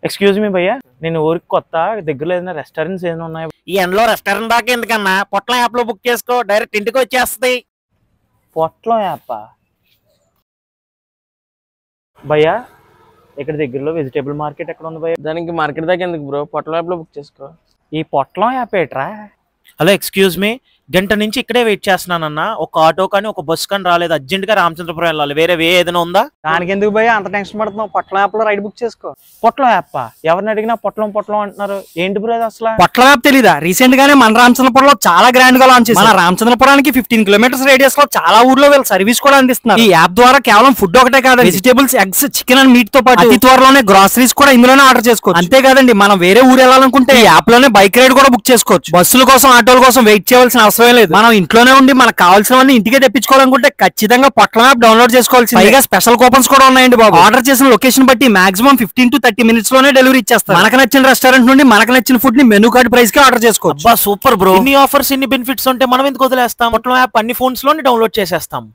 Excuse me భయ్యా, నేను ఊరికి కొత్త, దగ్గరలో ఏదైనా రెస్టారెంట్స్ ఏమైనా ఉన్నాయా? ఈ ఎండలో రెస్టారెంట్ దాకా ఎందుకన్నా, పొట్లం యాప్ లో బుక్ చేసుకో, డైరెక్ట్ ఇంటికి వచ్చేస్తుంది. పొట్లం యాప్ భయ్యా, ఇక్కడ దగ్గరలో వెజిటేబుల్ మార్కెట్ ఎక్కడ ఉంది భయ్యా? దానికి మార్కెట్ దాకా ఎందుకు బ్రో, పొట్లం యాప్ లో బుక్ చేసుకో. ఈ పొట్లం యాప్ ఏట్రా? హలో ఎక్స్క్యూజ్ మీ, గంట నుంచి ఇక్కడే వెయిట్ చేస్తున్నానన్నా. ఒక ఆటో కానీ ఒక బస్సు కానీ రాలేదు. అర్జెంట్ గా రామచంద్రపురం వెళ్ళాలి. వేరే ఏదైనా ఉందా? దానికి ఎందుకు భయ్యా అంత టెన్షన్ పడుతున్నావు, పొట్లం యాప్ లో రైడ్ బుక్ చేసుకో. పొట్లం యాప్ ఎవరిని అడిగినా పొట్లం పొట్లం అంటున్నారు. ఏంటి బ్రో అసలు? పొట్లం యాప్ తెలీదా? రీసెంట్ గానే మన రామచంద్రపురంలో చాలా గ్రాండ్ గా లాంచ్ చేశారు. మన రామచంద్రపురానికి 15 కిలోమీటర్స్ రేడియస్ లో చాలా ఊర్లో వీళ్ళు సర్వీస్ కూడా అందిస్తున్నారు. ఈ యాప్ ద్వారా కేవలం ఫుడ్ ఒకటే కాదు, vegetables, eggs, chicken and meet తో పాటు అతి త్వరలోనే గ్రాసరీస్ కూడా ఇందులోనే ఆర్డర్ చేసుకోవచ్చు. అంతేకాదండి, మనం వేరే ఊరు వెళ్ళాలనుకుంటే ఈ యాప్ లోనే బైక్ రైడ్ కూడా బుక్ చేసుకోవచ్చు. బస్సుల కోసం, ఆటోల కోసం వెయిట్ చేయవలసిన అవసరం లేదు. మనం ఇంట్లోనే ఉండి మనకు కావాల్సినవన్నీ ఇంటికే తెప్పించుకోవాలనుకుంటే ఖచ్చితంగా పొట్లం యాప్ డౌన్లోడ్ చేసుకోవాల్సింది. పైగా స్పెషల్ కూపన్స్ కూడా ఉన్నాయండి బాబు. ఆర్డర్ చేసిన లొకేషన్ బట్టి మాక్సిమం 15 to 30 మినిట్స్ లోనే డెలివరీ ఇచ్చేస్తారు. మనకు నచ్చిన రెస్టారెంట్ నుండి మనకు నచ్చిన ఫుడ్ ని మెనూ కార్డ్ ప్రైస్ కి ఆర్డర్ చేసుకోవచ్చు. Super bro. ఇన్ని ఆఫర్స్, ఇన్ని బెనిఫిట్స్ ఉంటే మనం ఎందుకు వదిలేస్తాం? పొట్లం యాప్ అన్ని ఫోన్స్ లోనే డౌన్లోడ్ చేసేస్తాం.